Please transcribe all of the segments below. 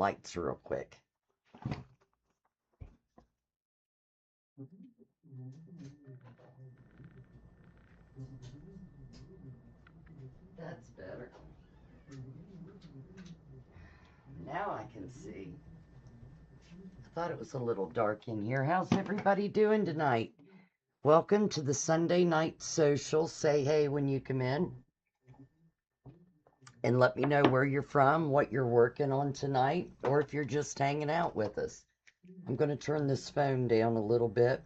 lights real quick. That's better. Now I can see. I thought it was a little dark in here. How's everybody doing tonight? Welcome to the Sunday Night Social. Say hey when you come in. And let me know where you're from, what you're working on tonight, or if you're just hanging out with us. I'm going to turn this phone down a little bit.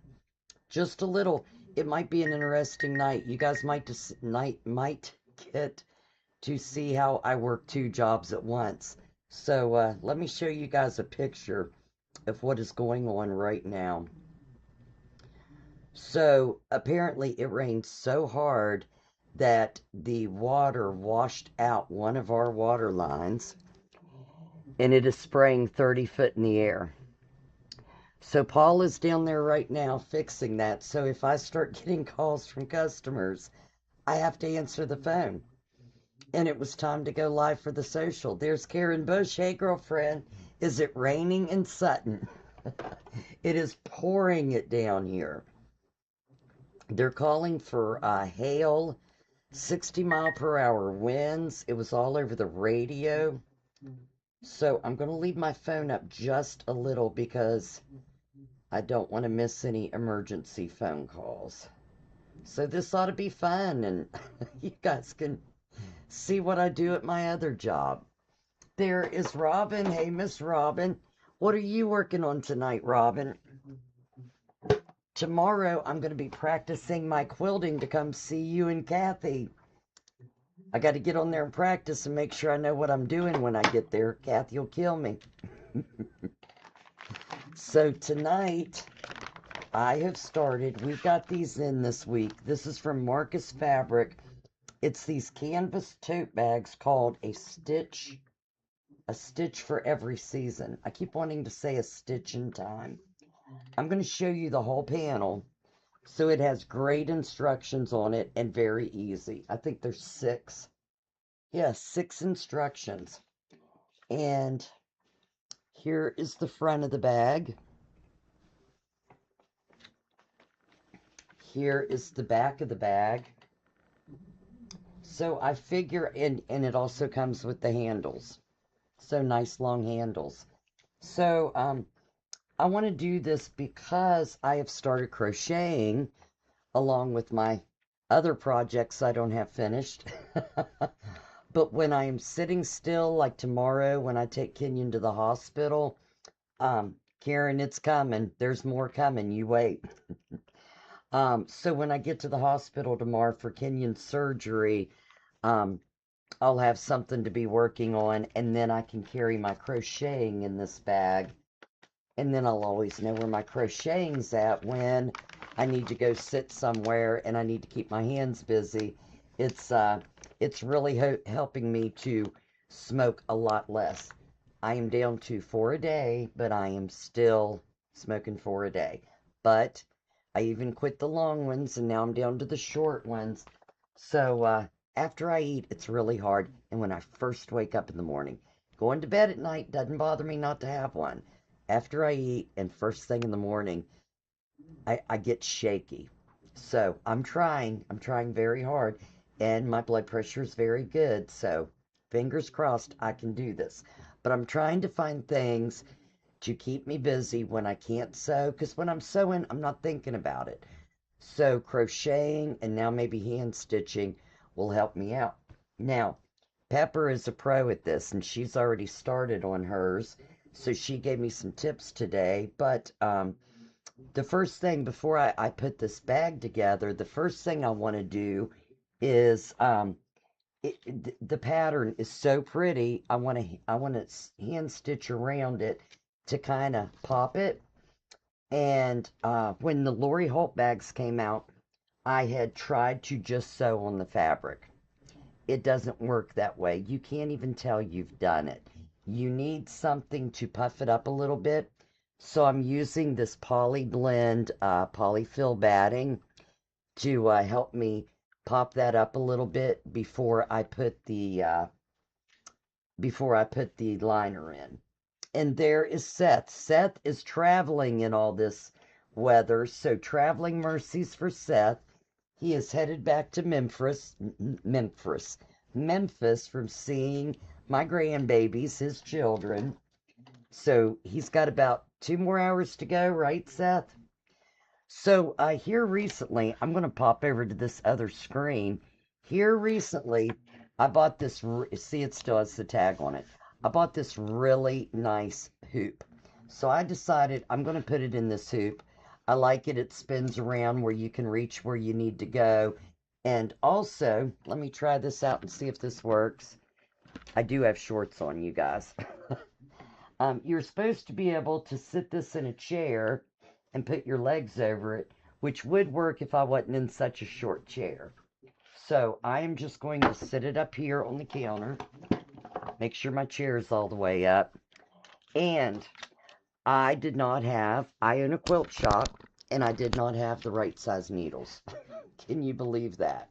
Just a little. It might be an interesting night. You guys might get to see how I work 2 jobs at once. So let me show you guys a picture of what is going on right now. So apparently it rained so hard that the water washed out one of our water lines, and it is spraying 30 foot in the air. So Paul is down there right now fixing that. So if I start getting calls from customers, I have to answer the phone. And it was time to go live for the social. There's Karen Bush. Hey, girlfriend. Is it raining in Sutton? It is pouring it down here. They're calling for hail, 60-mile-per-hour winds. It was all over the radio. So I'm going to leave my phone up just a little because I don't want to miss any emergency phone calls. So this ought to be fun, and you guys can see what I do at my other job. There is Robin. Hey, Miss Robin. What are you working on tonight, Robin? Tomorrow, I'm going to be practicing my quilting to come see you and Kathy. I got to get on there and practice and make sure I know what I'm doing when I get there. Kathy will kill me. So tonight, I have started. We got these in this week. This is from Marcus Fabric. It's these canvas tote bags called a stitch for every season. I keep wanting to say a stitch in time. I'm going to show you the whole panel. So it has great instructions on it and very easy. I think there's 6. Yeah, 6 instructions. And here is the front of the bag. Here is the back of the bag. So I figure, and it also comes with the handles. So nice long handles. So, I want to do this because I have started crocheting along with my other projects I don't have finished. But when I am sitting still, like tomorrow when I take Kenyon to the hospital, Karen, it's coming. There's more coming. You wait. So when I get to the hospital tomorrow for Kenyon's surgery, I'll have something to be working on, and then I can carry my crocheting in this bag. And then I'll always know where my crocheting's at when I need to go sit somewhere and I need to keep my hands busy. It's really helping me to smoke a lot less. I am down to 4 a day, but I am still smoking 4 a day. But I even quit the long ones, and now I'm down to the short ones. So after I eat, it's really hard. And when I first wake up in the morning, going to bed at night doesn't bother me not to have one. After I eat and first thing in the morning, I get shaky. So I'm trying very hard, and my blood pressure is very good. So fingers crossed I can do this. But I'm trying to find things to keep me busy when I can't sew, because when I'm sewing, I'm not thinking about it. So crocheting and now maybe hand stitching will help me out. Now, Pepper is a pro at this, and she's already started on hers. So she gave me some tips today, but the first thing before I put this bag together, the first thing I want to do is the pattern is so pretty. I want to hand stitch around it to kind of pop it. And when the Lori Holt bags came out, I had tried to just sew on the fabric. It doesn't work that way. You can't even tell you've done it. You need something to puff it up a little bit. So I'm using this Poly Blend polyfill batting to help me pop that up a little bit before I put the liner in. And there is Seth. Seth is traveling in all this weather, so traveling mercies for Seth. He is headed back to Memphis from seeing my grandbabies, his children. So he's got about 2 more hours to go, right, Seth? So here recently, I'm going to pop over to this other screen. Here recently, I bought this, see it still has the tag on it. I bought this really nice hoop. So I decided I'm going to put it in this hoop. I like it. It spins around where you can reach where you need to go. And also, let me try this out and see if this works. I do have shorts on, you guys. You're supposed to be able to sit this in a chair and put your legs over it, which would work if I wasn't in such a short chair. So I am just going to sit it up here on the counter, make sure my chair is all the way up. And I own a quilt shop, and I did not have the right size needles. Can you believe that?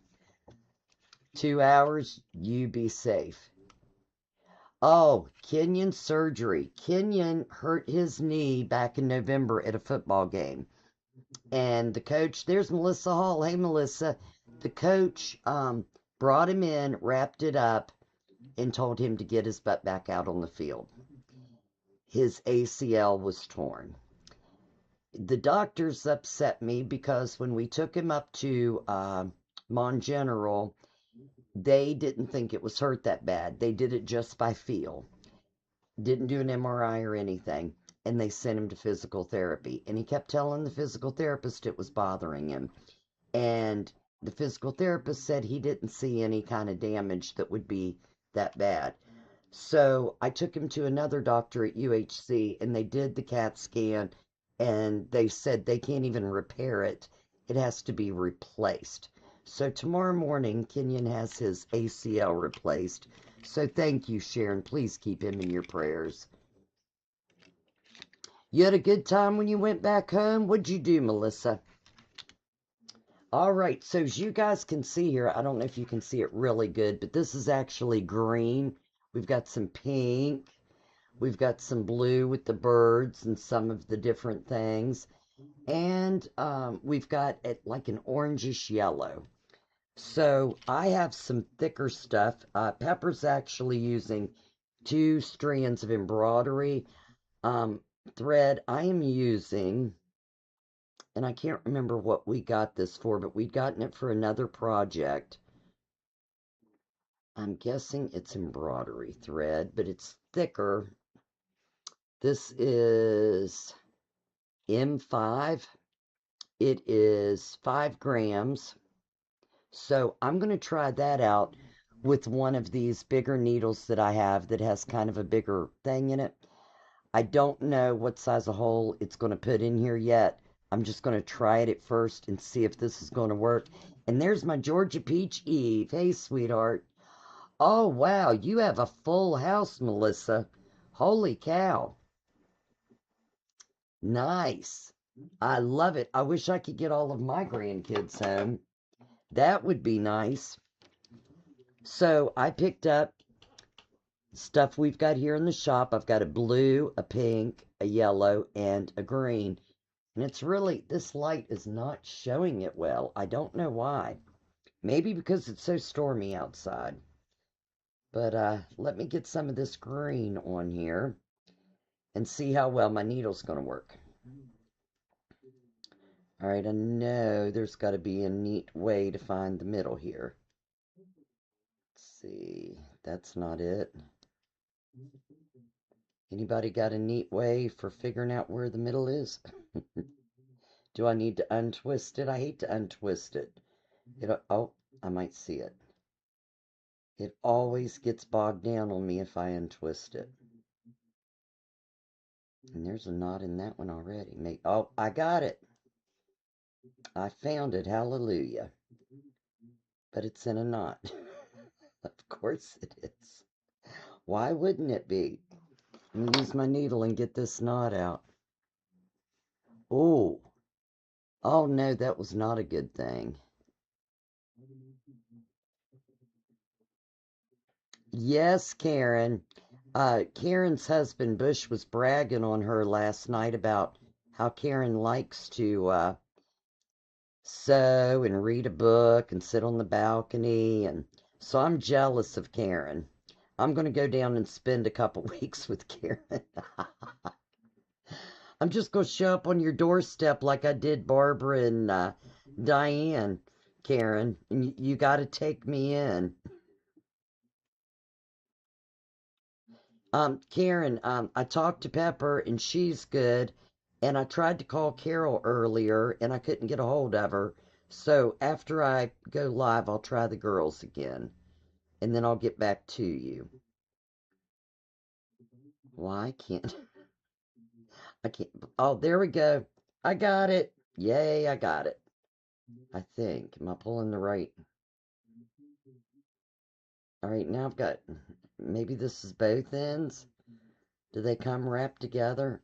2 hours, you be safe. Oh, Kenyon surgery. Kenyon hurt his knee back in November at a football game. And the coach, there's Melissa Hall. Hey, Melissa. The coach brought him in, wrapped it up, and told him to get his butt back out on the field. His ACL was torn. The doctors upset me because when we took him up to Mon General, they didn't think it was hurt that bad. They did it just by feel. Didn't do an MRI or anything. And they sent him to physical therapy. And he kept telling the physical therapist it was bothering him. And the physical therapist said he didn't see any kind of damage that would be that bad. So I took him to another doctor at UHC, and they did the CAT scan, and they said they can't even repair it. It has to be replaced. So tomorrow morning, Kenyon has his ACL replaced. So thank you, Sharon. Please keep him in your prayers. You had a good time when you went back home? What'd you do, Melissa? All right, so as you guys can see here, I don't know if you can see it really good, but this is actually green. We've got some pink. We've got some blue with the birds and some of the different things. And we've got like an orangish yellow. So I have some thicker stuff. Pepper's actually using 2 strands of embroidery thread. I am using, and I can't remember what we got this for, but we'd gotten it for another project. I'm guessing it's embroidery thread, but it's thicker. This is M5. It is 5 grams. So I'm going to try that out with one of these bigger needles that I have that has kind of a bigger thing in it. I don't know what size of hole it's going to put in here yet. I'm just going to try it at first and see if this is going to work. And there's my Georgia Peach Eve. Hey, sweetheart. Oh, wow. You have a full house, Melissa. Holy cow. Nice. I love it. I wish I could get all of my grandkids home. That would be nice. So I picked up stuff we've got here in the shop. I've got a blue, a pink, a yellow, and a green. And it's really, this light is not showing it well. I don't know why. Maybe because it's so stormy outside. But let me get some of this green on here and see how well my needle's going to work. All right, I know there's got to be a neat way to find the middle here. Let's see, that's not it. Anybody got a neat way for figuring out where the middle is? Do I need to untwist it? I hate to untwist it. Oh, I might see it. It always gets bogged down on me if I untwist it. And there's a knot in that one already. Oh, I got it. I found it. Hallelujah. But it's in a knot. Of course it is. Why wouldn't it be? Let me use my needle and get this knot out. Oh. Oh, no, that was not a good thing. Yes, Karen. Karen's husband Bush was bragging on her last night about how Karen likes to sew and read a book and sit on the balcony, and so I'm jealous of Karen. I'm going to go down and spend a couple weeks with Karen. I'm just going to show up on your doorstep like I did Barbara and Diane, Karen. And you got to take me in. Karen, I talked to Pepper and she's good. And I tried to call Carol earlier and I couldn't get a hold of her. So after I go live, I'll try the girls again. And then I'll get back to you. Why can't I can't? Oh, there we go. I got it. Yay, I got it. I think. Am I pulling the right? All right, now I've got, maybe this is both ends. Do they come wrapped together?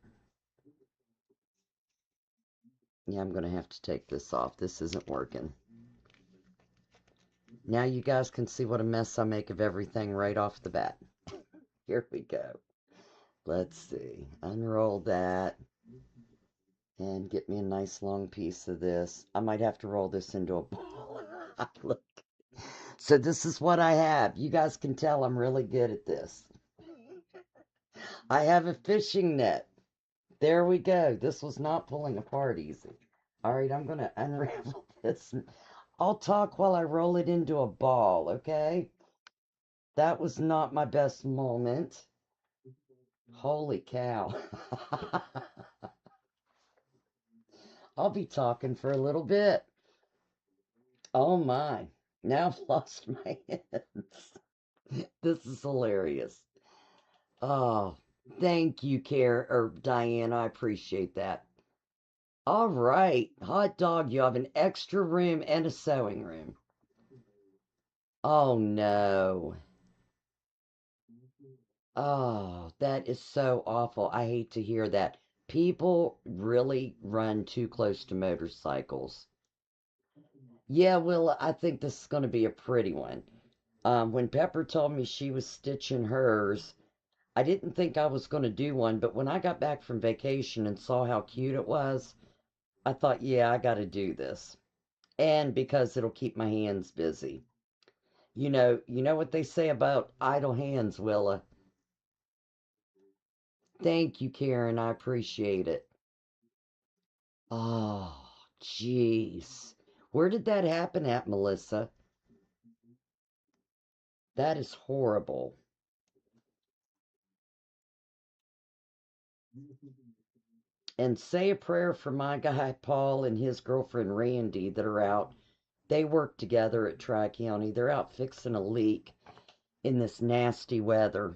Yeah, I'm going to have to take this off. This isn't working. Now you guys can see what a mess I make of everything right off the bat. Here we go. Let's see. Unroll that. And get me a nice long piece of this. I might have to roll this into a ball. Look. So this is what I have. You guys can tell I'm really good at this. I have a fishing net. There we go. This was not pulling apart easy. All right, I'm going to unravel this. I'll talk while I roll it into a ball, okay? That was not my best moment. Holy cow. I'll be talking for a little bit. Oh my. Now I've lost my hands. This is hilarious. Oh, thank you, Diane. I appreciate that. All right. Hot dog, you have an extra room and a sewing room. Oh no. Oh, that is so awful. I hate to hear that. People really run too close to motorcycles. Yeah, well, I think this is going to be a pretty one. When Pepper told me she was stitching hers, I didn't think I was going to do one, but when I got back from vacation and saw how cute it was, I thought, yeah, I got to do this. And because it'll keep my hands busy. You know what they say about idle hands, Willa. Thank you, Karen. I appreciate it. Oh, jeez. Where did that happen at, Melissa? That is horrible. And say a prayer for my guy Paul and his girlfriend Randy that are out. They work together at Tri County. They're out fixing a leak in this nasty weather.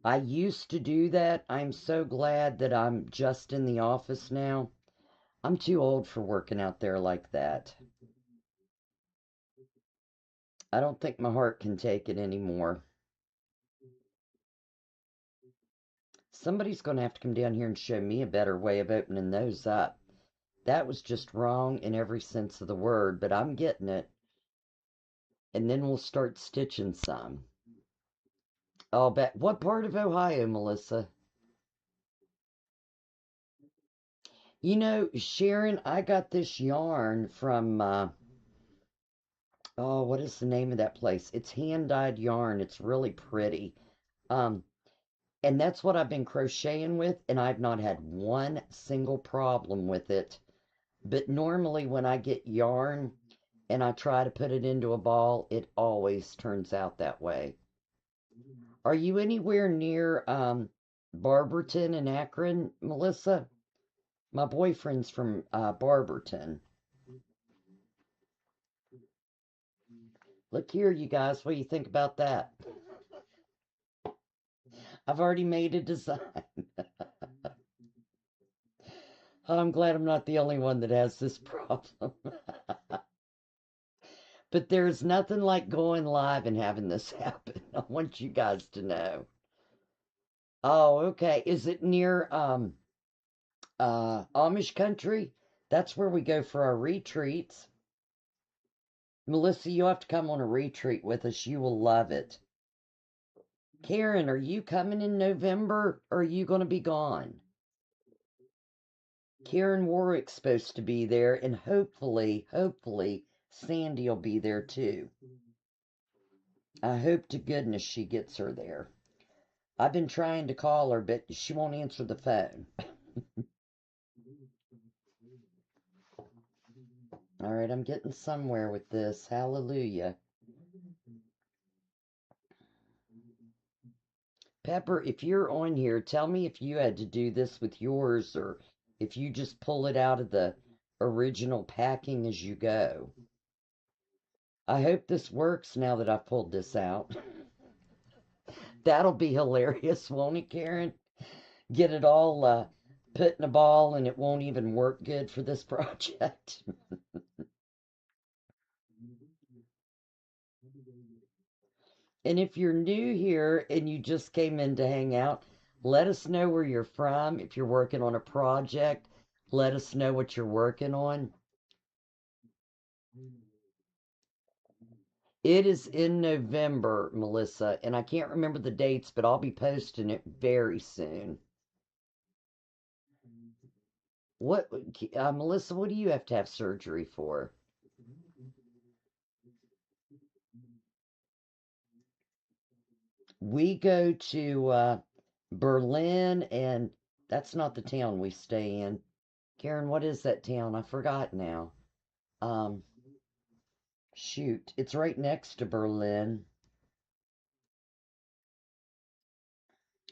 I used to do that. I'm so glad that I'm just in the office now. I'm too old for working out there like that. I don't think my heart can take it anymore. Somebody's going to have to come down here and show me a better way of opening those up. That was just wrong in every sense of the word, but I'm getting it. And then we'll start stitching some. I'll bet. What part of Ohio, Melissa? You know, Sharon, I got this yarn from, oh, what is the name of that place? It's hand-dyed yarn. It's really pretty. Um, and that's what I've been crocheting with, and I've not had one single problem with it. But normally when I get yarn and I try to put it into a ball, it always turns out that way. Are you anywhere near Barberton in Akron, Melissa? My boyfriend's from Barberton. Look here, you guys. What do you think about that? I've already made a design. I'm glad I'm not the only one that has this problem. But there's nothing like going live and having this happen. I want you guys to know. Oh, okay. Is it near Amish country? That's where we go for our retreats. Melissa, you have to come on a retreat with us. You will love it. Karen, are you coming in November or are you going to be gone? Karen Warwick's supposed to be there, and hopefully, Sandy will be there too. I hope to goodness she gets her there. I've been trying to call her, but she won't answer the phone. All right, I'm getting somewhere with this. Hallelujah. Pepper, if you're on here, tell me if you had to do this with yours or if you just pull it out of the original packing as you go. I hope this works now that I've pulled this out. That'll be hilarious, won't it, Karen? Get it all put in a ball and it won't even work good for this project. And if you're new here and you just came in to hang out, let us know where you're from. If you're working on a project, let us know what you're working on. It is in November, Melissa, and I can't remember the dates, but I'll be posting it very soon. What, Melissa, what do you have to have surgery for? We go to Berlin, and that's not the town we stay in. Karen, what is that town? I forgot now. Um, Shoot, it's right next to Berlin.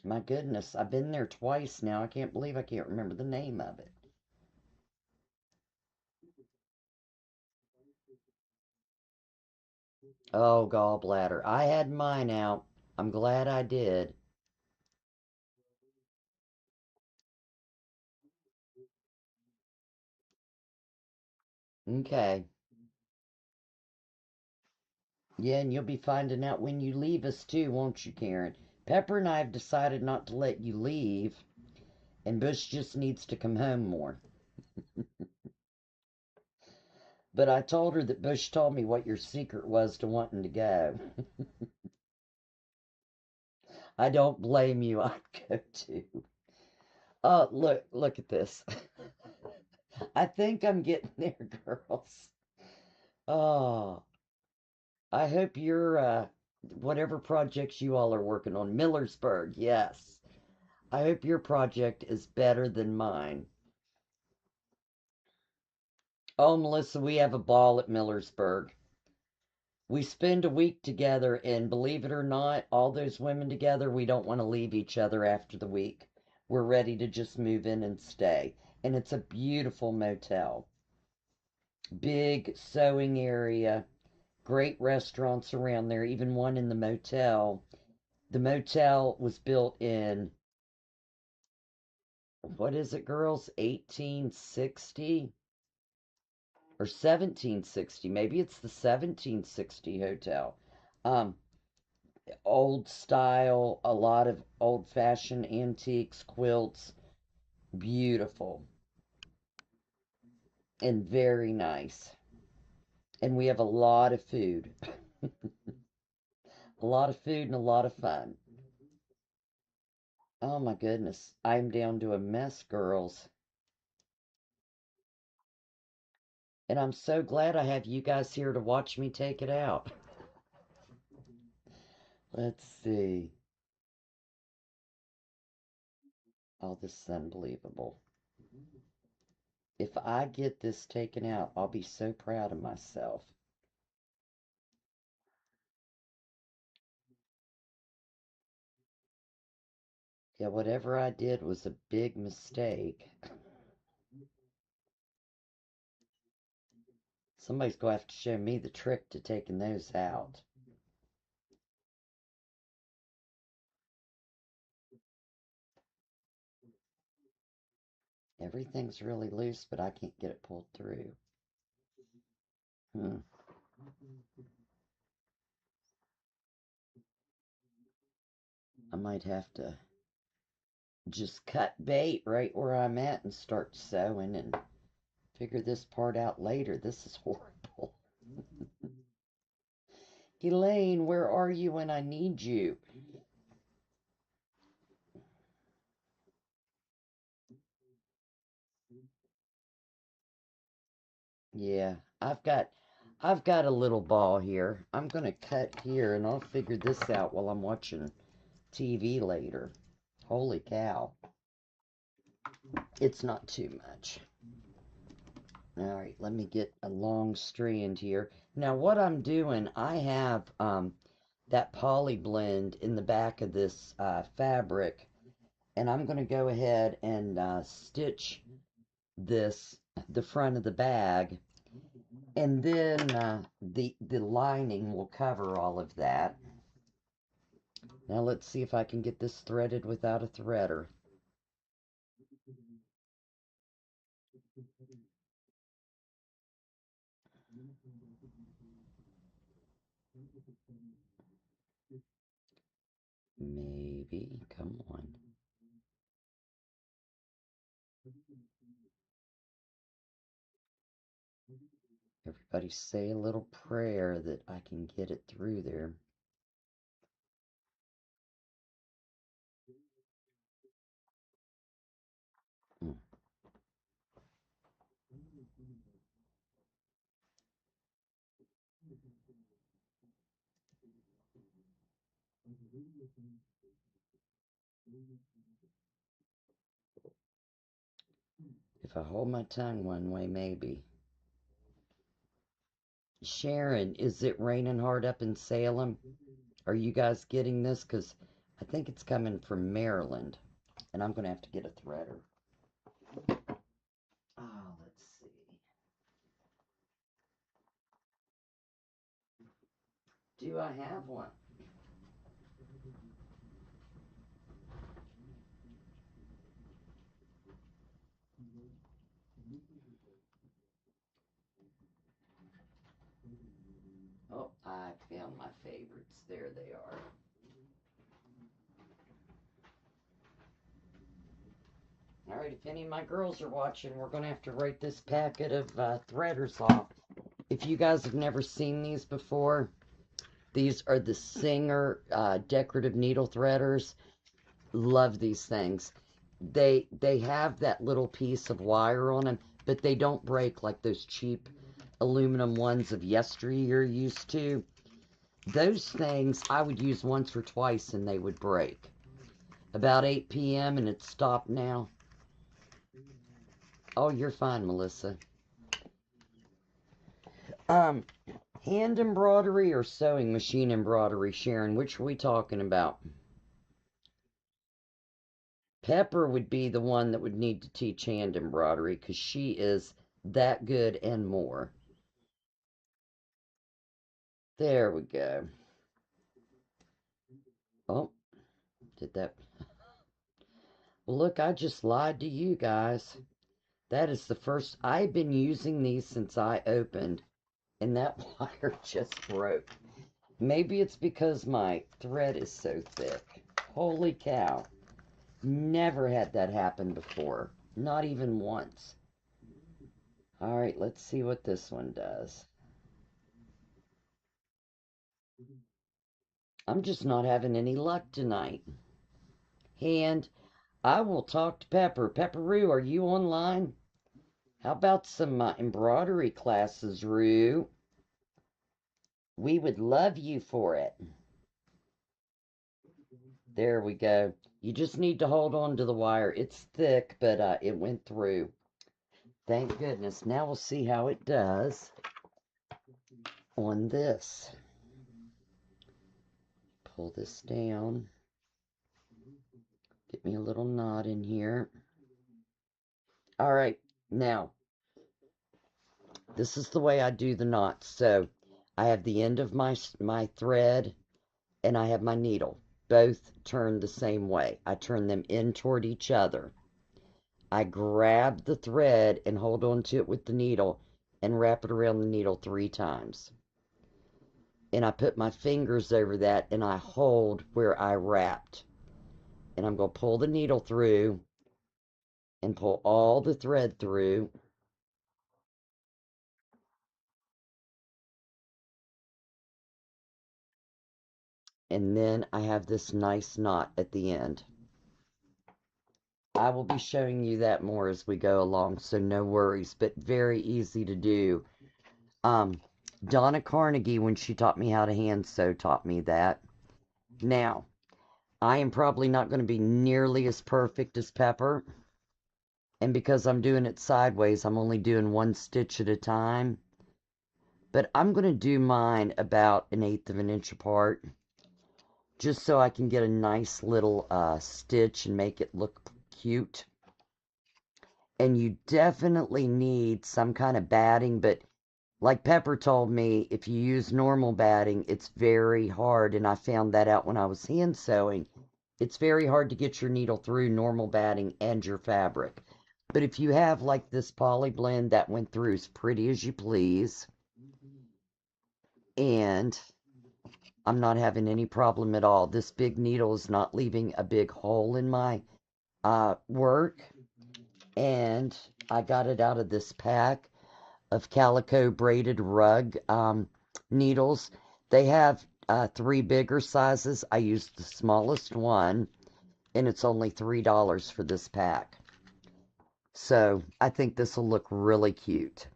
My goodness, I've been there twice now. I can't believe I can't remember the name of it. Oh, gallbladder. I had mine out. I'm glad I did. Okay. Yeah, and you'll be finding out when you leave us too, won't you, Karen? Pepper and I have decided not to let you leave, and Bush just needs to come home more. But I told her that Bush told me what your secret was to wanting to go. I don't blame you, I'd go too. Oh, look at this. I think I'm getting there, girls. Oh, I hope your whatever projects you all are working on, Millersburg, yes. I hope your project is better than mine. Oh, Melissa, we have a ball at Millersburg. We spend a week together, and believe it or not, all those women together, we don't want to leave each other after the week. We're ready to just move in and stay. And it's a beautiful motel. Big sewing area, great restaurants around there, even one in the motel. The motel was built in, what is it, girls? 1860 or 1760. Maybe it's the 1760 hotel. Um, Old style, a lot of old fashioned antiques, quilts, beautiful and very nice. And we have a lot of food. A lot of food and a lot of fun. Oh my goodness. I'm down to a mess, girls. And I'm so glad I have you guys here to watch me take it out. Let's see. Oh, this is unbelievable. If I get this taken out, I'll be so proud of myself. Yeah, whatever I did was a big mistake. Somebody's going to have to show me the trick to taking those out. Everything's really loose, but I can't get it pulled through. Hmm. I might have to just cut bait right where I'm at and start sewing and figure this part out later. This is horrible. Elaine, where are you when I need you? Yeah, I've got a little ball here. I'm gonna cut here and I'll figure this out while I'm watching TV later. Holy cow. It's not too much. Alright, let me get a long strand here. Now what I'm doing, I have that poly blend in the back of this fabric, and I'm going to go ahead and stitch the front of the bag, and then the lining will cover all of that. Now let's see if I can get this threaded without a threader. Maybe, come on. Everybody say a little prayer that I can get it through there. Mm. If I hold my tongue one way, maybe. Sharon, is it raining hard up in Salem? Are you guys getting this? Because I think it's coming from Maryland. And I'm going to have to get a threader. Oh, let's see. Do I have one? Oh, I found my favorites. There they are. All right, if any of my girls are watching, we're going to have to write this packet of threaders off. If you guys have never seen these before, these are the Singer decorative needle threaders. Love these things. They have that little piece of wire on them, but they don't break like those cheap aluminum ones of yesteryear used to. Those things I would use once or twice and they would break. About 8 p.m. and it's stopped now. Oh, you're fine, Melissa. Hand embroidery or sewing machine embroidery, Sharon? Which are we talking about? Pepper would be the one that would need to teach hand embroidery because she is that good and more. There we go. Oh, did that. Well, look, I just lied to you guys. That is the first. I've been using these since I opened, and that wire just broke. Maybe it's because my thread is so thick. Holy cow. Never had that happen before. Not even once. Alright, let's see what this one does. I'm just not having any luck tonight. And I will talk to Pepper. Pepperoo, are you online? How about some embroidery classes, Roo? We would love you for it. There we go. You just need to hold on to the wire. It's thick, but it went through. Thank goodness. Now we'll see how it does on this. Pull this down. Get me a little knot in here. All right, now, this is the way I do the knots. So I have the end of my thread and I have my needle. Both turn the same way. I turn them in toward each other. I grab the thread and hold on to it with the needle and wrap it around the needle 3 times. And I put my fingers over that and I hold where I wrapped. And I'm going to pull the needle through and pull all the thread through. And then I have this nice knot at the end. I will be showing you that more as we go along, so no worries, but very easy to do. Um, Donna Carnegie, when she taught me how to hand sew, taught me that. Now, I am probably not going to be nearly as perfect as Pepper, and because I'm doing it sideways, I'm only doing one stitch at a time. But I'm going to do mine about 1/8 of an inch apart, just so I can get a nice little stitch and make it look cute. And you definitely need some kind of batting, but like Pepper told me, if you use normal batting, it's very hard, and I found that out when I was hand sewing. It's very hard to get your needle through normal batting and your fabric. But if you have like this poly blend, that went through as pretty as you please. And I'm not having any problem at all. This big needle is not leaving a big hole in my work. And I got it out of this pack of calico braided rug needles. They have 3 bigger sizes. I used the smallest one, and it's only $3 for this pack. So I think this will look really cute.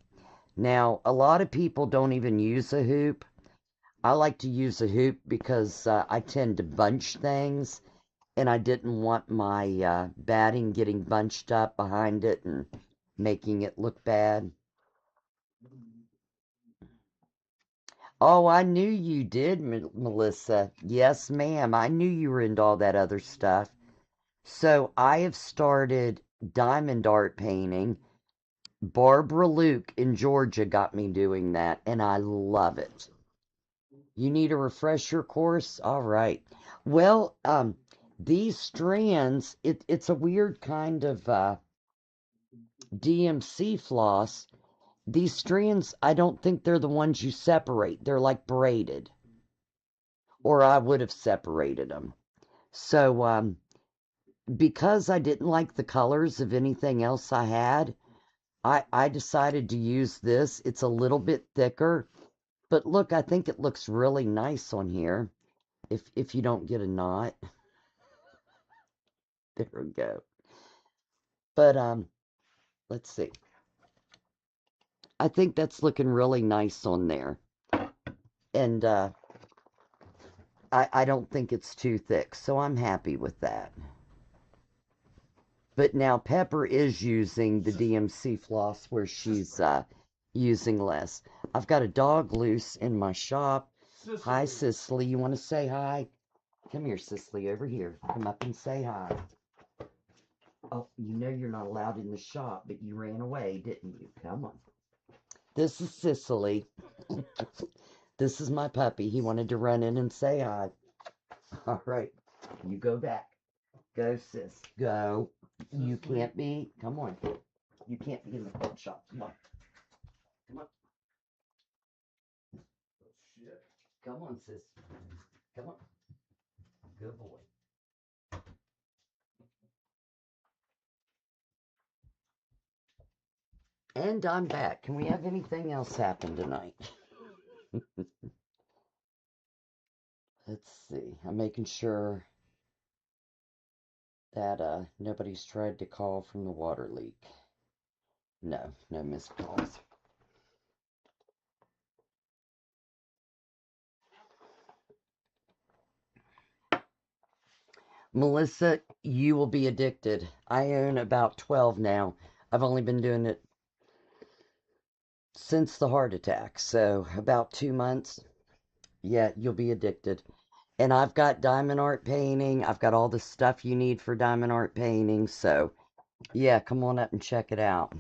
Now, a lot of people don't even use a hoop. I like to use a hoop because I tend to bunch things, and I didn't want my batting getting bunched up behind it and making it look bad. Oh, I knew you did, Melissa. Yes, ma'am. I knew you were into all that other stuff. So I have started diamond art painting. Barbara Luke in Georgia got me doing that, and I love it. You need a refresher course? All right. Well, these strands, it's a weird kind of DMC floss. These strands, I don't think they're the ones you separate. They're like braided, or I would have separated them. So, because I didn't like the colors of anything else I had, I decided to use this. It's a little bit thicker, but look, I think it looks really nice on here. If you don't get a knot. There we go. But let's see. I think that's looking really nice on there. And I don't think it's too thick, so I'm happy with that. But now Pepper is using the DMC floss where she's using less. I've got a dog loose in my shop. Cicely. Hi, Cicely. You want to say hi? Come here, Cicely, over here. Come up and say hi. Oh, you know you're not allowed in the shop, but you ran away, didn't you? Come on. This is Cicely. This is my puppy. He wanted to run in and say hi. All right. You go back. Go, sis. Go. You can't be. Come on. You can't be in the pet shop. Come on. Come on. Come on, sis. Come on. Good boy. And I'm back. Can we have anything else happen tonight? Let's see. I'm making sure that nobody's tried to call from the water leak. No, no missed calls. Melissa, you will be addicted. I own about 12 now. I've only been doing it since the heart attack, so about 2 months. Yeah, you'll be addicted. And I've got diamond art painting. I've got all the stuff you need for diamond art painting. So, yeah, come on up and check it out.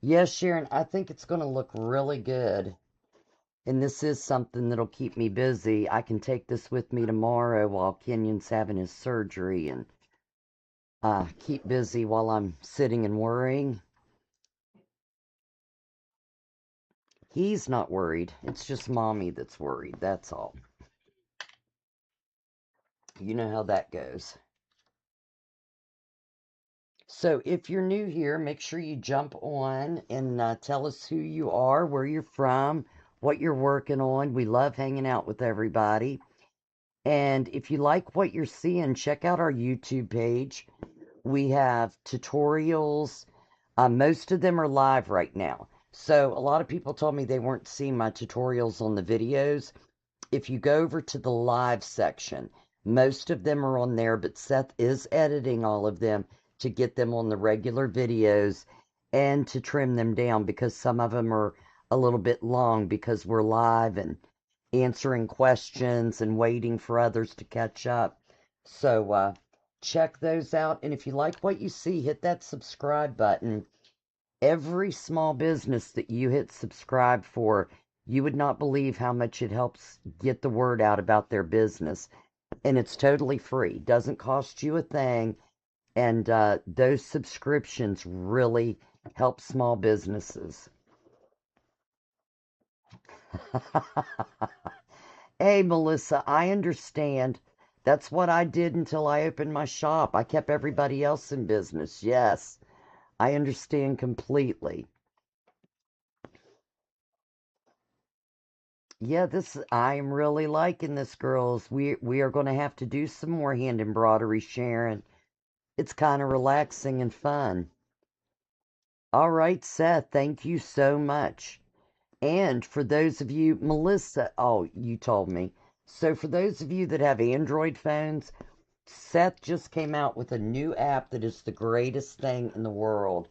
Yes, Sharon, I think it's going to look really good. And this is something that'll keep me busy. I can take this with me tomorrow while Kenyon's having his surgery and keep busy while I'm sitting and worrying. He's not worried. It's just Mommy that's worried. That's all. You know how that goes. So if you're new here, make sure you jump on and tell us who you are, where you're from, what you're working on. We love hanging out with everybody. And if you like what you're seeing, check out our YouTube page. We have tutorials. Most of them are live right now. So a lot of people told me they weren't seeing my tutorials on the videos. If you go over to the live section, most of them are on there, but Seth is editing all of them to get them on the regular videos and to trim them down because some of them are a little bit long because we're live and answering questions and waiting for others to catch up. So check those out. And if you like what you see, hit that subscribe button. Every small business that you hit subscribe for, you would not believe how much it helps get the word out about their business. And it's totally free, doesn't cost you a thing. And those subscriptions really help small businesses. Hey, Melissa, I understand. That's what I did until I opened my shop. I kept everybody else in business. Yes, I understand completely. Yeah, I am really liking this, girls. We are going to have to do some more hand embroidery, Sharon. It's kind of relaxing and fun. All right, Seth, thank you so much. And for those of you, Melissa, oh, you told me. So for those of you that have Android phones, Seth just came out with a new app that is the greatest thing in the world.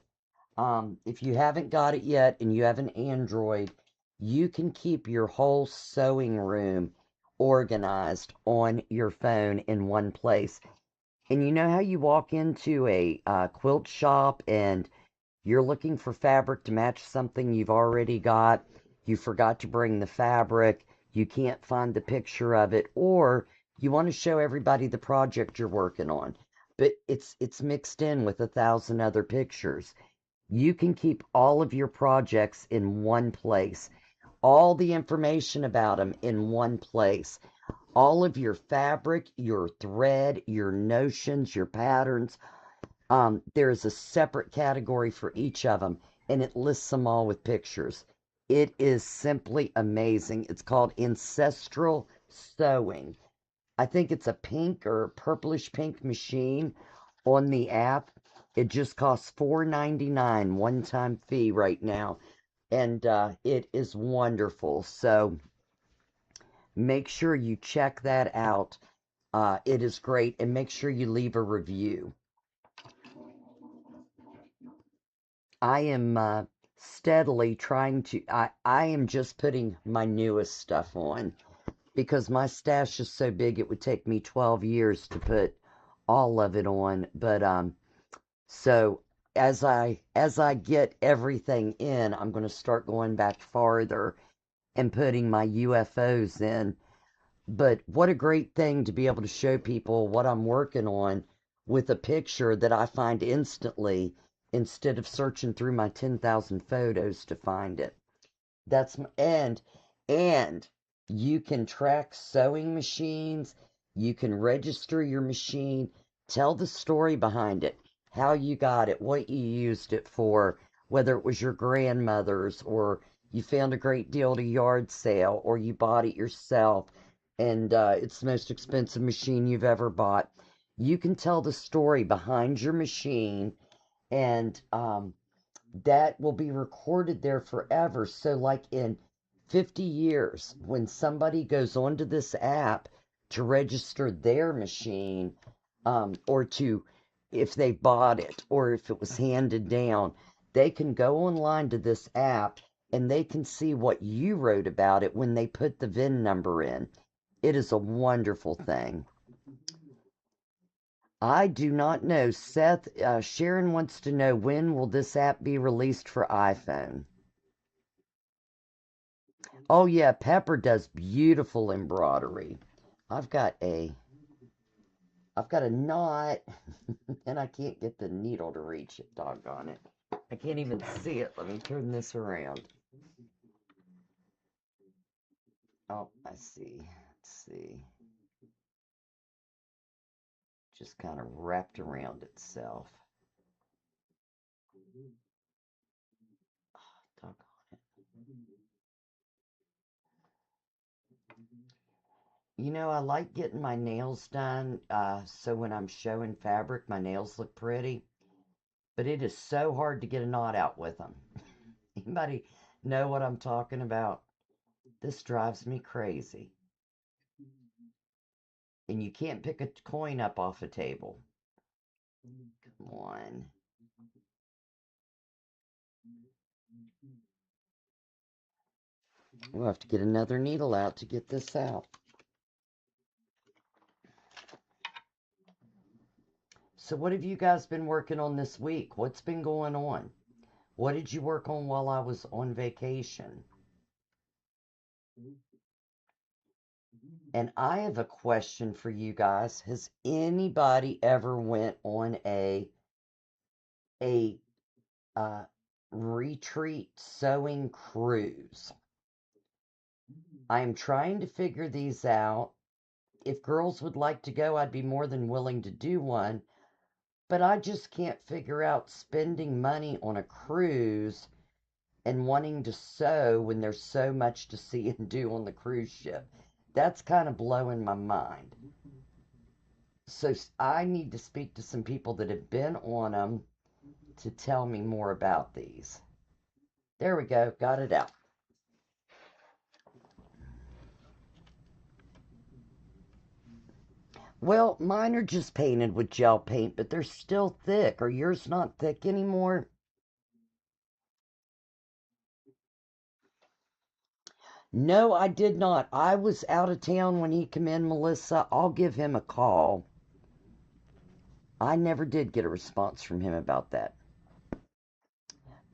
If you haven't got it yet and you have an Android, you can keep your whole sewing room organized on your phone in one place. And you know how you walk into a quilt shop and you're looking for fabric to match something you've already got, you forgot to bring the fabric, you can't find the picture of it, or you want to show everybody the project you're working on, but it's mixed in with 1,000 other pictures. You can keep all of your projects in one place, all the information about them in one place, all of your fabric, your thread, your notions, your patterns. There's a separate category for each of them, and it lists them all with pictures. It is simply amazing. It's called Ancestral Sewing. I think it's a pink or purplish pink machine on the app. It just costs $4.99 one-time fee right now, and it is wonderful. So make sure you check that out. It is great, and make sure you leave a review. I am steadily trying to. I am just putting my newest stuff on because my stash is so big it would take me 12 years to put all of it on. But so as I get everything in, I'm going to start going back farther and putting my UFOs in. But what a great thing to be able to show people what I'm working on with a picture that I find instantly instead of searching through my 10,000 photos to find it. And you can track sewing machines, you can register your machine, tell the story behind it, how you got it, what you used it for, whether it was your grandmother's or you found a great deal at a yard sale or you bought it yourself and it's the most expensive machine you've ever bought. You can tell the story behind your machine, and that will be recorded there forever. So, like in 50 years, when somebody goes onto this app to register their machine, or to, if they bought it or if it was handed down, they can go online to this app and they can see what you wrote about it when they put the VIN number in. It is a wonderful thing. I do not know. Seth, Sharon wants to know, when will this app be released for iPhone? Oh yeah, Pepper does beautiful embroidery. I've got a I've got a knot and I can't get the needle to reach it, doggone it. I can't even see it. Let me turn this around. Oh, I see. Let's see. Just kind of wrapped around itself. Oh, doggone it. You know, I like getting my nails done, so when I'm showing fabric, my nails look pretty. But it is so hard to get a knot out with them. Anybody know what I'm talking about? This drives me crazy. And you can't pick a coin up off a table. Come on. We'll have to get another needle out to get this out. So what have you guys been working on this week? What's been going on? What did you work on while I was on vacation? And I have a question for you guys. Has anybody ever went on a uh, retreat sewing cruise? I am trying to figure these out. If girls would like to go, I'd be more than willing to do one. But I just can't figure out spending money on a cruise and wanting to sew when there's so much to see and do on the cruise ship. That's kind of blowing my mind. So I need to speak to some people that have been on them to tell me more about these. There we go, got it out. Well, mine are just painted with gel paint, but they're still thick. Are yours not thick anymore? No, I did not. I was out of town when he came in, Melissa. I'll give him a call. I never did get a response from him about that.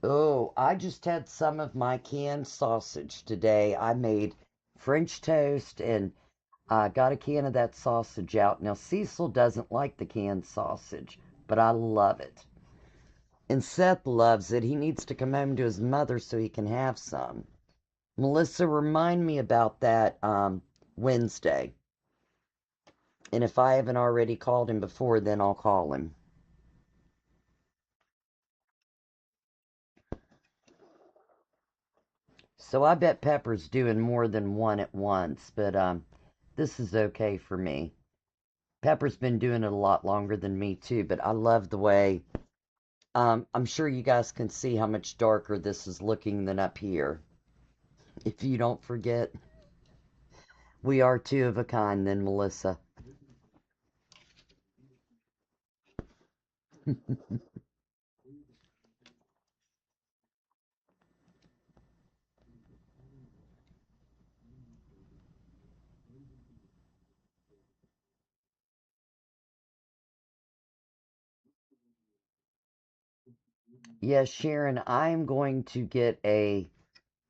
Oh, I just had some of my canned sausage today. I made French toast and I got a can of that sausage out. Now, Cecil doesn't like the canned sausage, but I love it. And Seth loves it. He needs to come home to his mother so he can have some. Melissa, remind me about that Wednesday. And if I haven't already called him before, then I'll call him. So I bet Pepper's doing more than one at once, but this is okay for me. Pepper's been doing it a lot longer than me too, but I love the way, I'm sure you guys can see how much darker this is looking than up here. If you don't forget, we are two of a kind then, Melissa. Yes, Sharon, I'm going to get a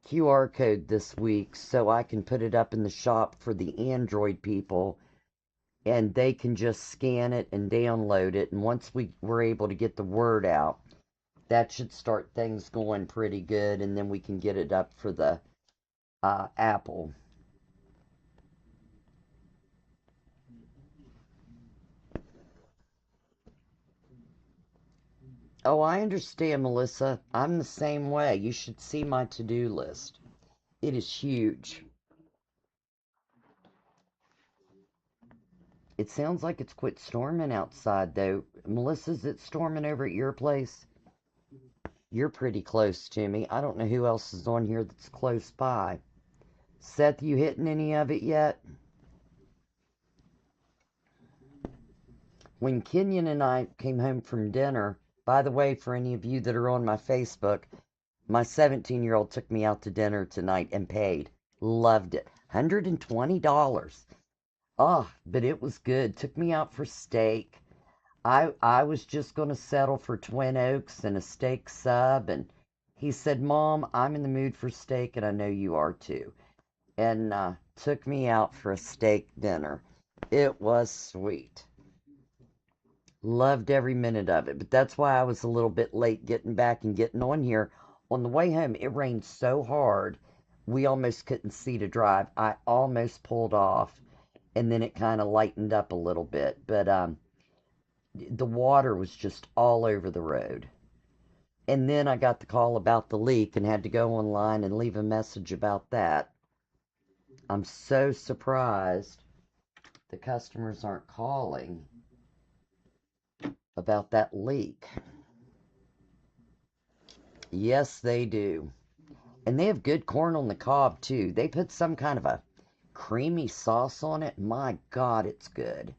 QR code this week so I can put it up in the shop for the Android people and they can just scan it and download it. And once we're able to get the word out, that should start things going pretty good, and then we can get it up for the Apple. Oh, I understand, Melissa. I'm the same way. You should see my to-do list. It is huge. It sounds like it's quit storming outside, though. Melissa, is it storming over at your place? You're pretty close to me. I don't know who else is on here that's close by. Seth, you hitting any of it yet? When Kenyon and I came home from dinner, by the way, for any of you that are on my Facebook, my 17-year-old took me out to dinner tonight and paid. Loved it. $120. Oh, but it was good. Took me out for steak. I was just going to settle for Twin Oaks and a steak sub, and he said, Mom, I'm in the mood for steak, and I know you are too. And took me out for a steak dinner. It was sweet. Loved every minute of it, but that's why I was a little bit late getting back and getting on here. On the way home, it rained so hard, we almost couldn't see to drive. I almost pulled off, and then it kind of lightened up a little bit, but the water was just all over the road. And then I got the call about the leak and had to go online and leave a message about that. I'm so surprised the customers aren't calling about that leak. Yes, they do. And they have good corn on the cob, too. They put some kind of a creamy sauce on it. My God, it's good.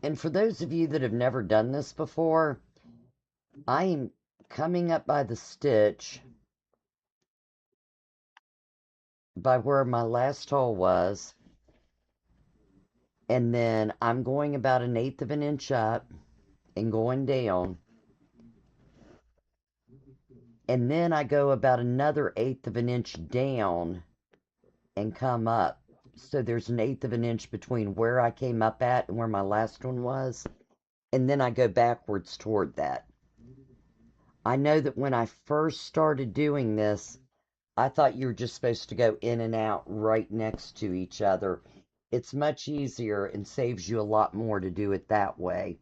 And for those of you that have never done this before, I am coming up by the stitch by where my last hole was, and then I'm going about 1/8 of an inch up and going down, and then I go about another 1/8 of an inch down and come up. So there's 1/8 of an inch between where I came up at and where my last one was, and then I go backwards toward that. I know that when I first started doing this, I thought you were just supposed to go in and out right next to each other. It's much easier and saves you a lot more to do it that way.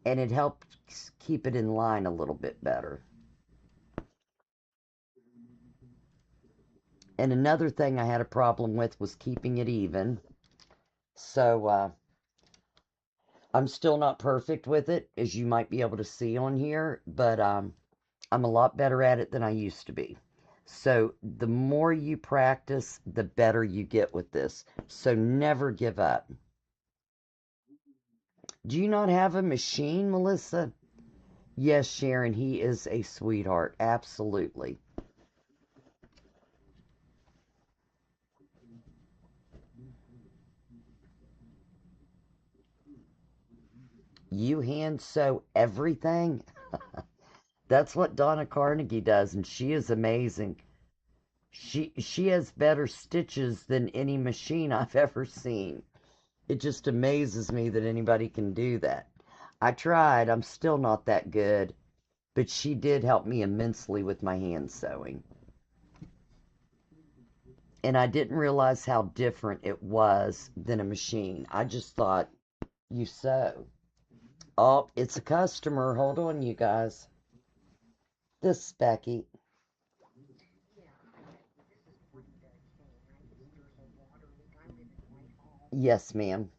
And it helps keep it in line a little bit better. And another thing I had a problem with was keeping it even. So I'm still not perfect with it, as you might be able to see on here, but I'm a lot better at it than I used to be. So the more you practice, the better you get with this. So never give up. Do you not have a machine, Melissa? Yes, Sharon, he is a sweetheart. Absolutely. You hand sew everything? That's what Donna Carnegie does, and she is amazing. She has better stitches than any machine I've ever seen. It just amazes me that anybody can do that. I tried, I'm still not that good, but she did help me immensely with my hand sewing. And I didn't realize how different it was than a machine. I just thought, you sew. Oh, it's a customer. Hold on, you guys. This is Becky. Yes, ma'am.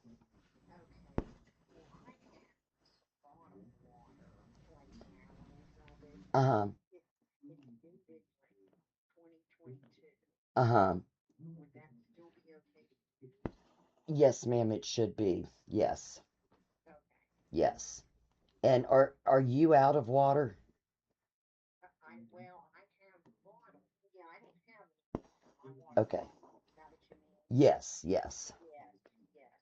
Uh-huh. Uh-huh. Yes, ma'am, it should be. Yes. Yes. And are you out of water? Okay. Yes, yes.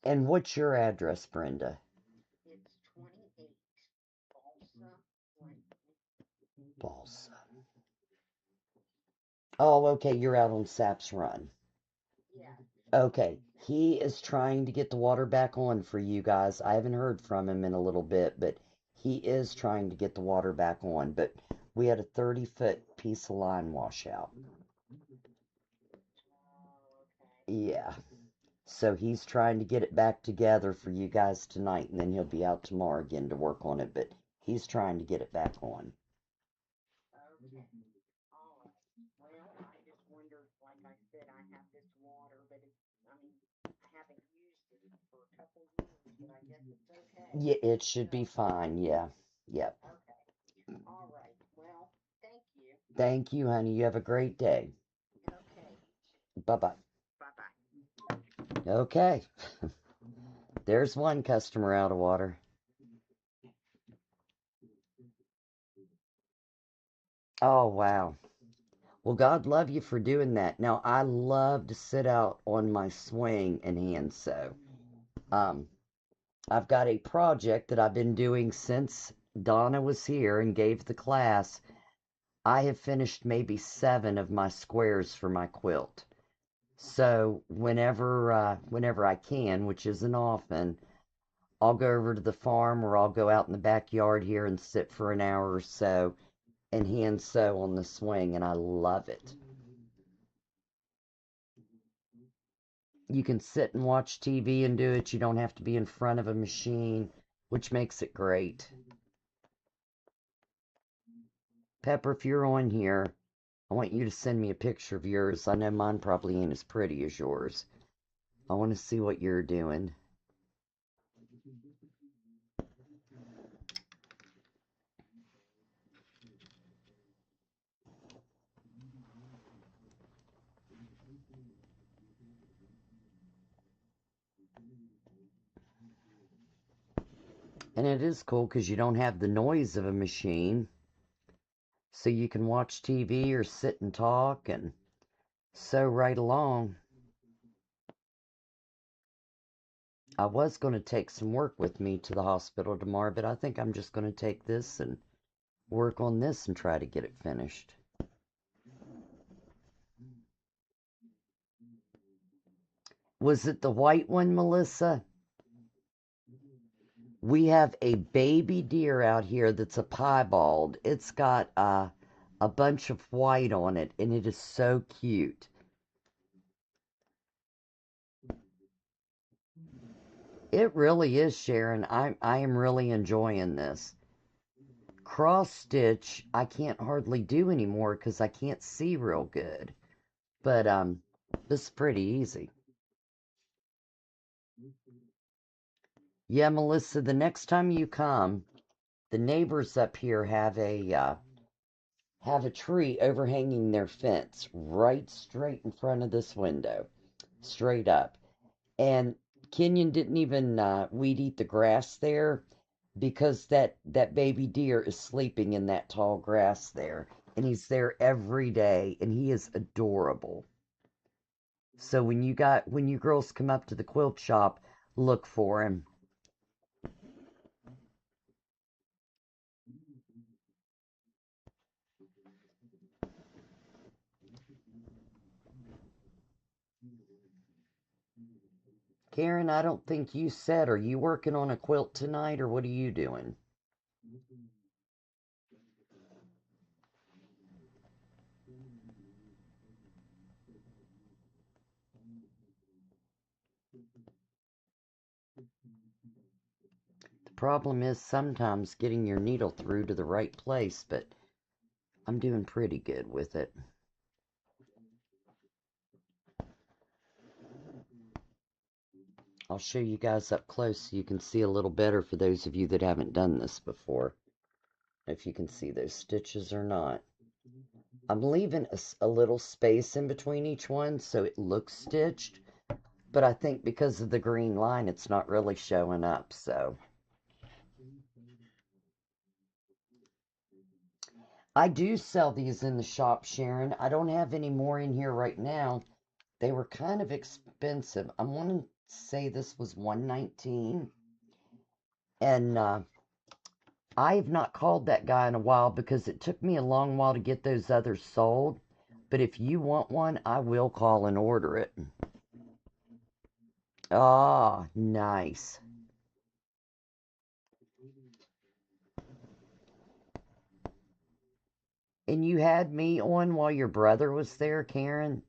And what's your address, Brenda? Balsa. Oh, okay, you're out on Saps Run. Okay, he is trying to get the water back on for you guys. I haven't heard from him in a little bit, but he is trying to get the water back on. But we had a 30-foot piece of line washout. Yeah. So he's trying to get it back together for you guys tonight, and then he'll be out tomorrow again to work on it. But he's trying to get it back on. Yeah, it should be fine. Yeah. Yep. Thank you, honey. You have a great day. Bye-bye. Okay. There's one customer out of water. Oh, wow. Well, God love you for doing that. Now, I love to sit out on my swing and hand sew. Um, I've got a project that I've been doing since Donna was here and gave the class. I have finished maybe 7 of my squares for my quilt. So whenever I can, which isn't often, I'll go over to the farm or I'll go out in the backyard here and sit for an hour or so and hand sew on the swing, and I love it. You can sit and watch TV and do it. You don't have to be in front of a machine, which makes it great. Pepper, if you're on here, I want you to send me a picture of yours. I know mine probably ain't as pretty as yours. I want to see what you're doing. And it is cool because you don't have the noise of a machine. So you can watch TV or sit and talk and sew right along. I was going to take some work with me to the hospital tomorrow, but I think I'm just going to take this and work on this and try to get it finished. Was it the white one, Melissa? We have a baby deer out here that's a piebald. It's got a bunch of white on it, and it is so cute. It really is, Sharon. I am really enjoying this. Cross stitch, I can't hardly do anymore because I can't see real good. But this is pretty easy. Yeah, Melissa, the next time you come, the neighbors up here have a tree overhanging their fence right straight in front of this window, straight up. And Kenyon didn't even weed eat the grass there because that baby deer is sleeping in that tall grass there, and he's there every day, and he is adorable. So when you girls come up to the quilt shop, look for him. Karen, I don't think you said, are you working on a quilt tonight, or what are you doing? The problem is sometimes getting your needle through to the right place, but I'm doing pretty good with it. I'll show you guys up close so you can see a little better for those of you that haven't done this before. If you can see those stitches or not. I'm leaving a little space in between each one so it looks stitched, but I think because of the green line it's not really showing up, so. I do sell these in the shop, Sharon. I don't have any more in here right now. They were kind of expensive. I want to say this was $119. And I have not called that guy in a while because it took me a long while to get those others sold. But if you want one, I will call and order it. Ah, nice. And you had me on while your brother was there, Karen?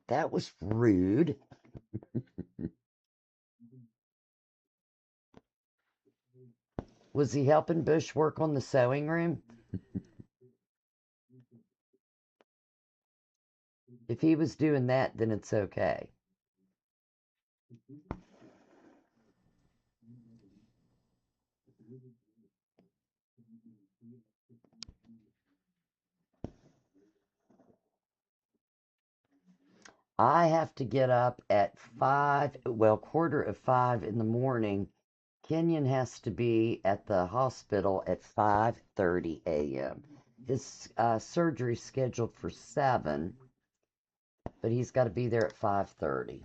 That was rude. Was he helping Bush work on the sewing room? If he was doing that, then it's okay. I have to get up at 5, well, quarter of 5 in the morning. Kenyon has to be at the hospital at 5:30 a.m. His surgery's scheduled for 7, but he's got to be there at 5:30.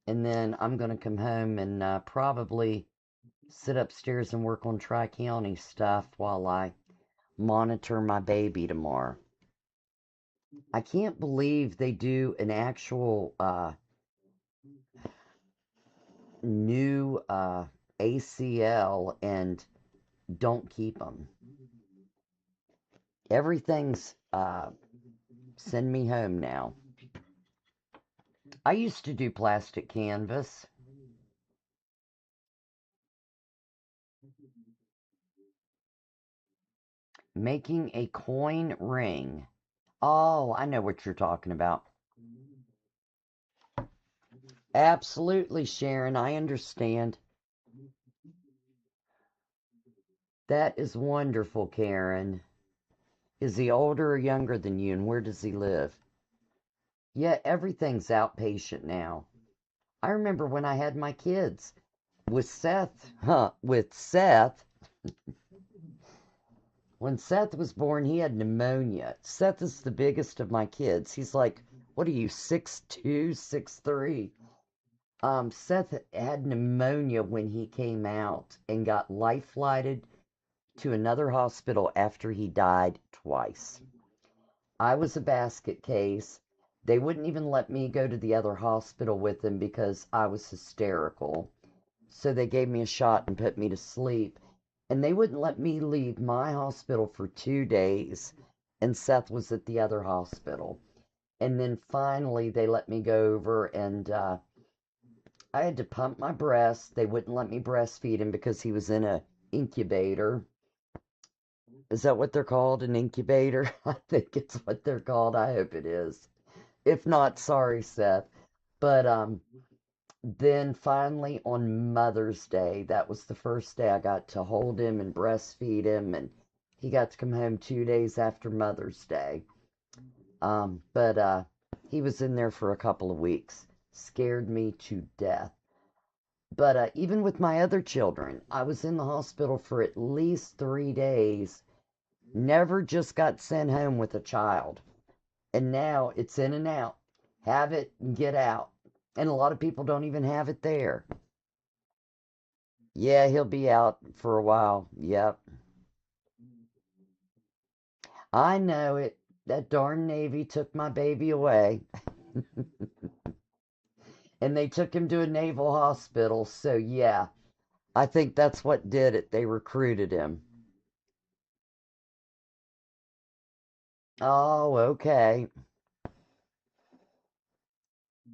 And then I'm going to come home and probably sit upstairs and work on Tri-County stuff while I monitor my baby tomorrow. I can't believe they do an actual new ACL and don't keep them. Everything's send me home now. I used to do plastic canvas. Making a coin ring. Oh, I know what you're talking about. Absolutely, Sharon. I understand. That is wonderful, Karen. Is he older or younger than you, and where does he live? Yeah, everything's outpatient now. I remember when I had my kids with Seth, when Seth was born, he had pneumonia. Seth is the biggest of my kids. He's like, what are you, 6'2", 6'3"? Seth had pneumonia when he came out and got life flighted to another hospital after he died twice. I was a basket case. They wouldn't even let me go to the other hospital with him because I was hysterical. So they gave me a shot and put me to sleep. And they wouldn't let me leave my hospital for 2 days. And Seth was at the other hospital. And then finally they let me go over, and I had to pump my breast. They wouldn't let me breastfeed him because he was in a incubator. Is that what they're called? An incubator? I think it's what they're called. I hope it is. If not, sorry, Seth. But then finally on Mother's Day, that was the first day I got to hold him and breastfeed him, and he got to come home 2 days after Mother's Day. But he was in there for a couple of weeks. Scared me to death. But even with my other children, I was in the hospital for at least 3 days. Never just got sent home with a child. And now it's in and out. Have it and get out. And a lot of people don't even have it there. Yeah, he'll be out for a while. Yep. I know it. That darn Navy took my baby away. And they took him to a naval hospital. So, yeah, I think that's what did it. They recruited him. Oh, okay.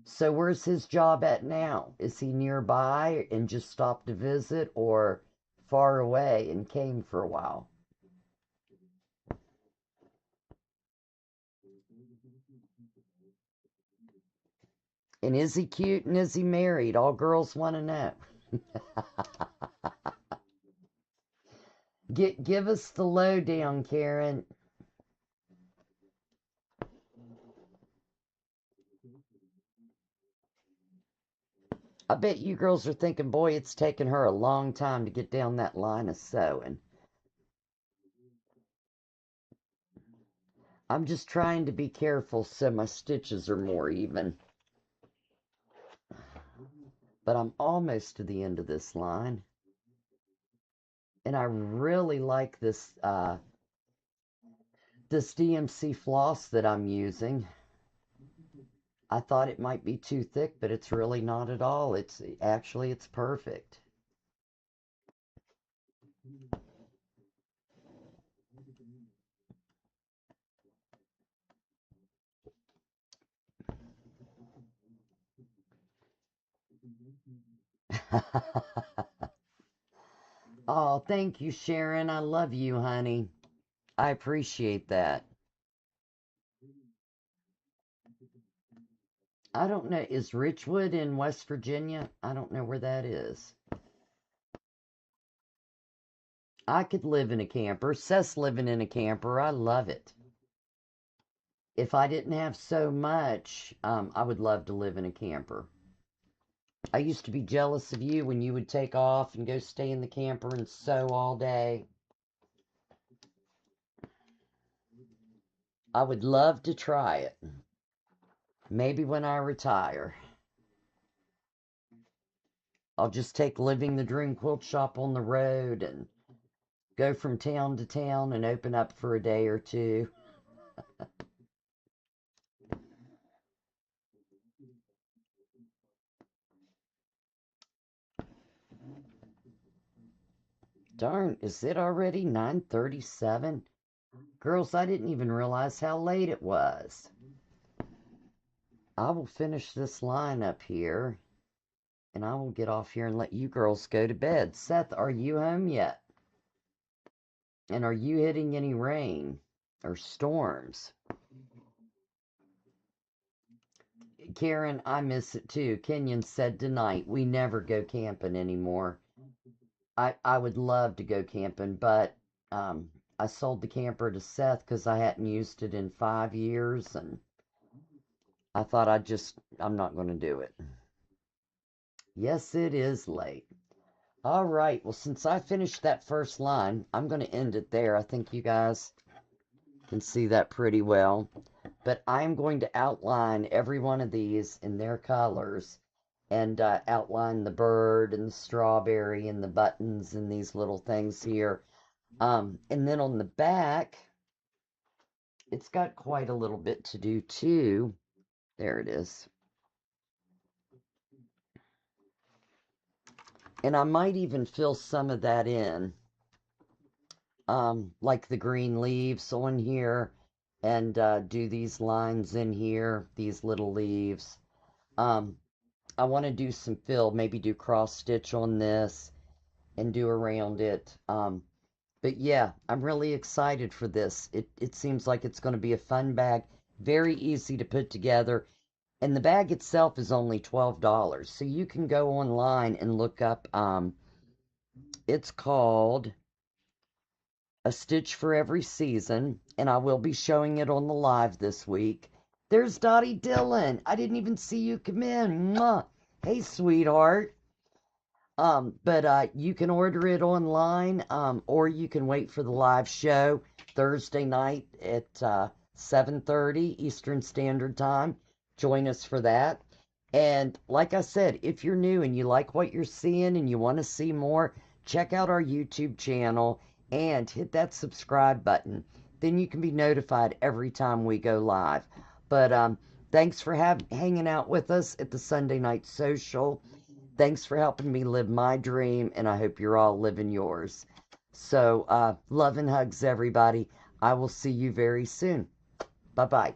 So where's his job at now? Is he nearby and just stopped to visit, or far away and came for a while? And is he cute and is he married? All girls want to know. Give us the lowdown, Karen. I bet you girls are thinking, boy, it's taken her a long time to get down that line of sewing. I'm just trying to be careful so my stitches are more even. But I'm almost to the end of this line. And I really like this DMC floss that I'm using. I thought it might be too thick, but it's really not at all. It's perfect. Oh, thank you, Sharon. I love you, honey. I appreciate that. I don't know. Is Richwood in West Virginia? I don't know where that is. I could live in a camper. Seth's living in a camper. I love it. If I didn't have so much, I would love to live in a camper. I used to be jealous of you when you would take off and go stay in the camper and sew all day. I would love to try it. Maybe when I retire. I'll just take Living the Dream Quilt Shop on the road and go from town to town and open up for a day or two. Darn, is it already 9:37? Girls, I didn't even realize how late it was. I will finish this line up here, and I will get off here and let you girls go to bed. Seth, are you home yet? And are you hitting any rain or storms? Karen, I miss it too. Kenyon said tonight, we never go camping anymore. I would love to go camping, but um, I sold the camper to Seth because I hadn't used it in 5 years, and I thought I'm not going to do it. Yes, it is late. All right, well, since I finished that first line, I'm going to end it there. I think you guys can see that pretty well. But I'm going to outline every one of these in their colors and outline the bird and the strawberry and the buttons and these little things here. And then on the back, it's got quite a little bit to do too. There it is. And I might even fill some of that in, like the green leaves on here, and do these lines in here, these little leaves. I want to do some fill, maybe do cross stitch on this and do around it. But yeah, I'm really excited for this. It seems like it's going to be a fun bag, very easy to put together. And the bag itself is only $12. So you can go online and look up, it's called A Stitch for Every Season. And I will be showing it on the live this week. There's Dottie Dillon. I didn't even see you come in. Mwah. Hey, sweetheart. But you can order it online, or you can wait for the live show Thursday night at 7:30 Eastern Standard Time. Join us for that. And like I said, if you're new and you like what you're seeing and you want to see more, check out our YouTube channel and hit that subscribe button. Then you can be notified every time we go live. But thanks for hanging out with us at the Sunday Night Social. Thanks for helping me live my dream, and I hope you're all living yours. So, love and hugs, everybody. I will see you very soon. Bye-bye.